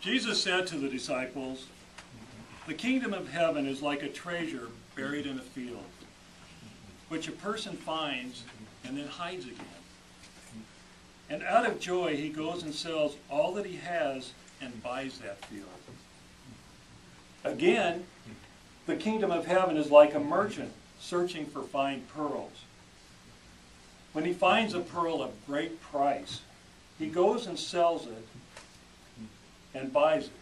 Jesus said to the disciples, "The kingdom of heaven is like a treasure buried in a field, which a person finds and then hides again. And out of joy he goes and sells all that he has and buys that field. Again, the kingdom of heaven is like a merchant searching for fine pearls. When he finds a pearl of great price, he goes and sells it and buys it.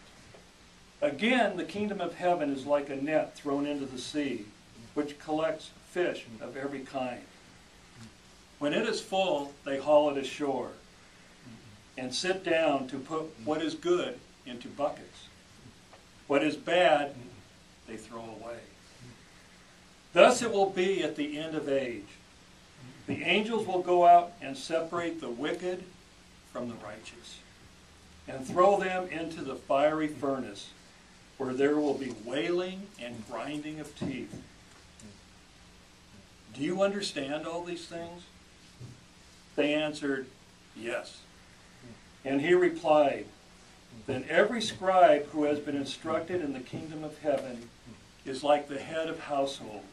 Again, the kingdom of heaven is like a net thrown into the sea, which collects fish of every kind. When it is full, they haul it ashore and sit down to put what is good into buckets. What is bad, they throw away. Thus it will be at the end of age. The angels will go out and separate the wicked from the righteous and throw them into the fiery furnace, where there will be wailing and grinding of teeth. Do you understand all these things?" They answered, "Yes." And he replied, "Then every scribe who has been instructed in the kingdom of heaven is like the head of household,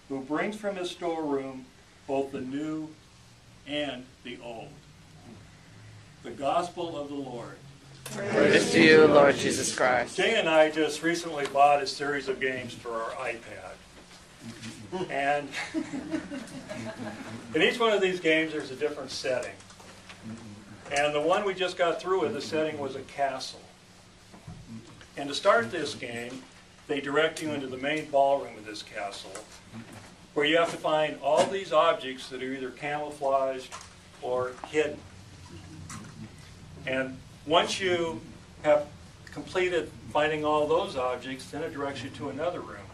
who brings from his storeroom both the new and the old." The gospel of the Lord. Praise to you, Lord Jesus Christ. Jay and I just recently bought a series of games for our iPad. And in each one of these games there's a different setting. And the one we just got through with, the setting was a castle. And to start this game, they direct you into the main ballroom of this castle, where you have to find all these objects that are either camouflaged or hidden. And once you have completed finding all those objects, then it directs you to another room.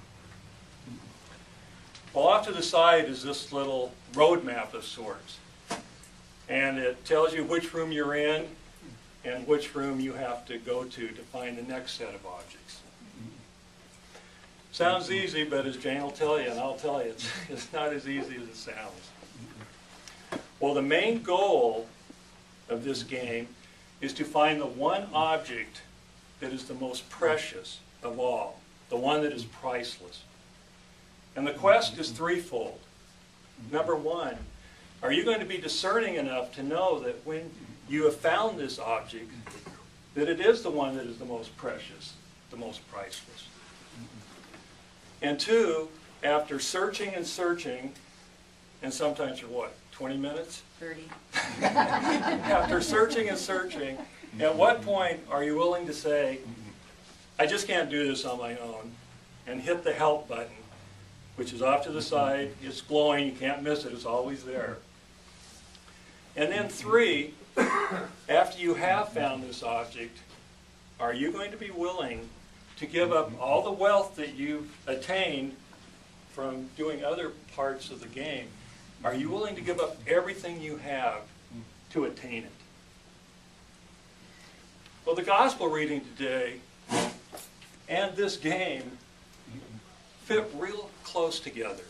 Well, off to the side is this little road map of sorts. And it tells you which room you're in and which room you have to go to find the next set of objects. Sounds easy, but as Jane will tell you, and I'll tell you, it's not as easy as it sounds. Well, the main goal of this game is to find the one object that is the most precious of all, the one that is priceless. And the quest is threefold. Number one, are you going to be discerning enough to know that when you have found this object, that it is the one that is the most precious, the most priceless? And two, after searching and searching, and sometimes for what, 20 minutes? 30. After searching and searching, at what point are you willing to say, "I just can't do this on my own," and hit the help button, which is off to the side. It's glowing, you can't miss it, it's always there. And then three, after you have found this object, are you going to be willing to give up all the wealth that you've attained from doing other parts of the game? Are you willing to give up everything you have to attain it? Well, the gospel reading today and this game fit real close together.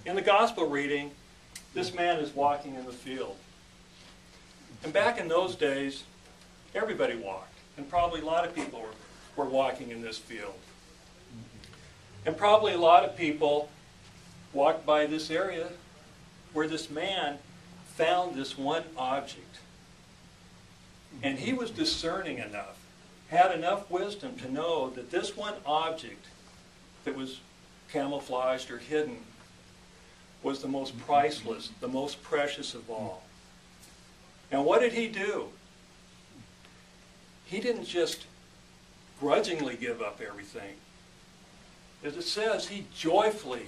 In the gospel reading, this man is walking in the field. And back in those days, everybody walked. And probably a lot of people were walking in this field. And probably a lot of people walked by this area where this man found this one object. And he was discerning enough, had enough wisdom to know that this one object that was camouflaged or hidden was the most priceless, the most precious of all. And what did he do? He didn't just grudgingly give up everything. As it says, he joyfully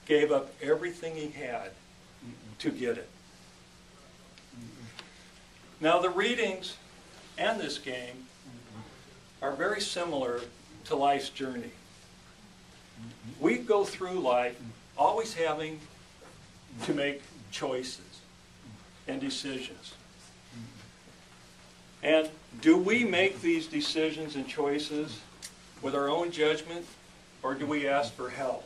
gave up everything he had to get it. Now the readings and this game are very similar to life's journey. We go through life always having to make choices and decisions. And do we make these decisions and choices with our own judgment, or do we ask for help?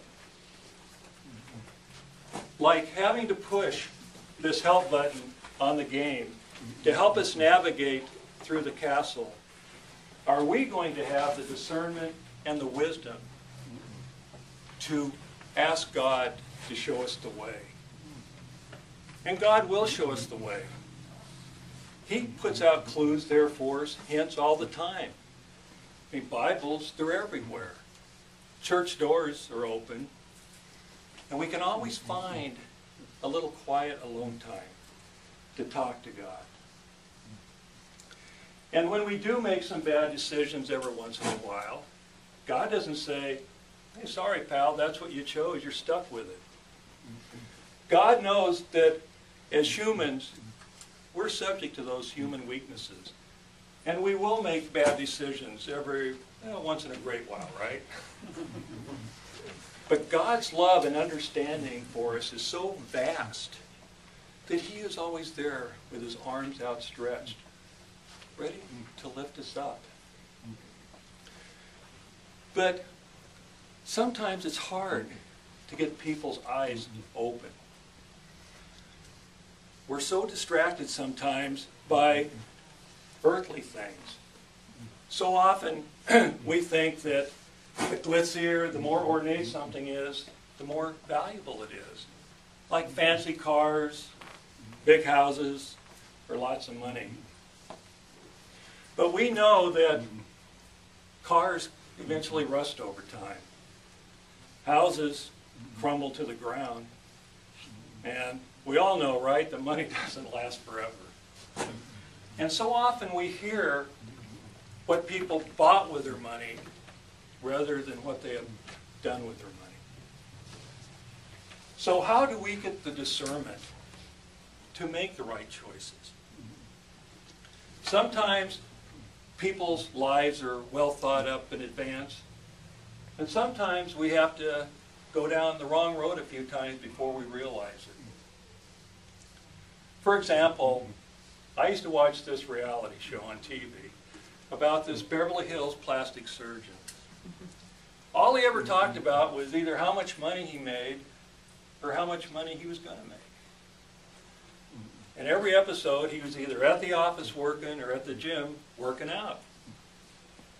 Like having to push this help button on the game to help us navigate through the castle, are we going to have the discernment and the wisdom to ask God to show us the way? And God will show us the way. He puts out clues there for us, hints all the time. I mean, Bibles, they're everywhere. Church doors are open. And we can always find a little quiet, alone time to talk to God. And when we do make some bad decisions every once in a while, God doesn't say, hey, sorry, pal, that's what you chose. You're stuck with it. God knows that as humans, we're subject to those human weaknesses. And we will make bad decisions every once in a great while, right? But God's love and understanding for us is so vast that He is always there with His arms outstretched, ready to lift us up. But sometimes it's hard to get people's eyes open. We're so distracted sometimes by earthly things. So often we think that the glitzier, the more ornate something is, the more valuable it is. Like fancy cars, big houses, or lots of money. But we know that cars eventually rust over time. Houses crumble to the ground. And we all know, right, that money doesn't last forever. And so often we hear what people bought with their money rather than what they have done with their money. So how do we get the discernment to make the right choices? Sometimes people's lives are well thought up in advance, and sometimes we have to go down the wrong road a few times before we realize it. For example, I used to watch this reality show on TV about this Beverly Hills plastic surgeon. All he ever talked about was either how much money he made or how much money he was going to make. In every episode, he was either at the office working or at the gym working out.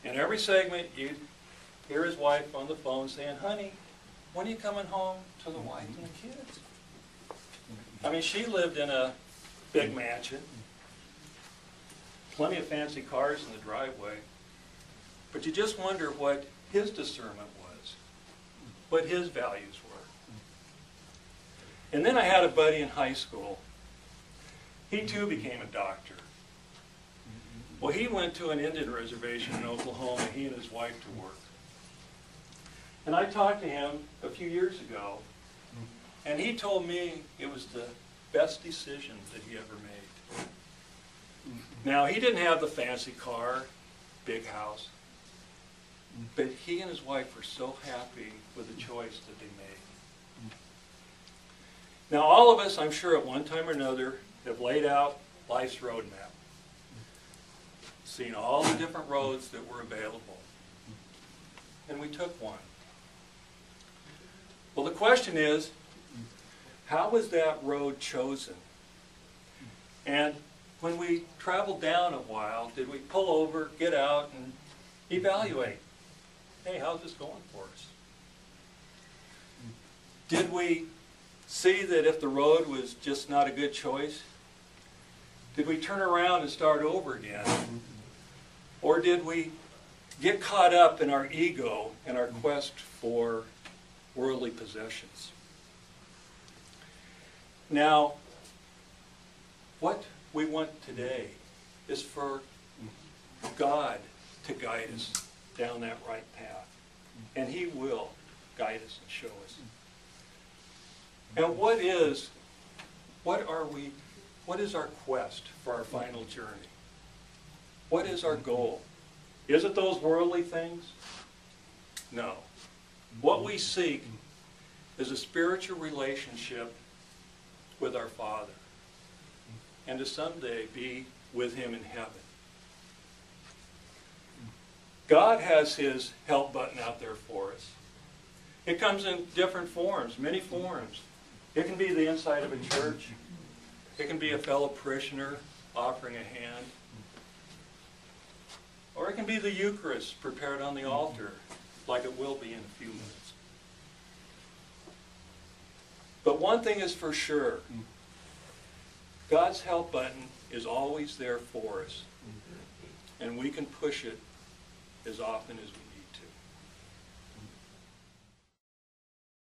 In every segment, you'd hear his wife on the phone saying, honey, when are you coming home to the wife and the kids? I mean, she lived in a big mansion, plenty of fancy cars in the driveway, but you just wonder what his discernment was, what his values were. And then I had a buddy in high school. He too became a doctor. Well, he went to an Indian reservation in Oklahoma, he and his wife, to work. And I talked to him a few years ago, and he told me it was the best decision that he ever made. Now, he didn't have the fancy car, big house, but he and his wife were so happy with the choice that they made. Now, all of us, I'm sure, at one time or another, have laid out life's roadmap, seen all the different roads that were available, and we took one. Well, the question is, how was that road chosen? And when we traveled down a while, did we pull over, get out, and evaluate? Hey, how's this going for us? Did we see that if the road was just not a good choice, did we turn around and start over again? Or did we get caught up in our ego and our quest for worldly possessions? Now, what we want today is for God to guide us down that right path. And He will guide us and show us. And what is our quest for our final journey? What is our goal? Is it those worldly things? No. What we seek is a spiritual relationship with our Father, and to someday be with Him in heaven. God has His help button out there for us. It comes in different forms, many forms. It can be the inside of a church. It can be a fellow parishioner offering a hand. can be the Eucharist prepared on the altar, like it will be in a few minutes. But one thing is for sure, God's help button is always there for us, and we can push it as often as we need.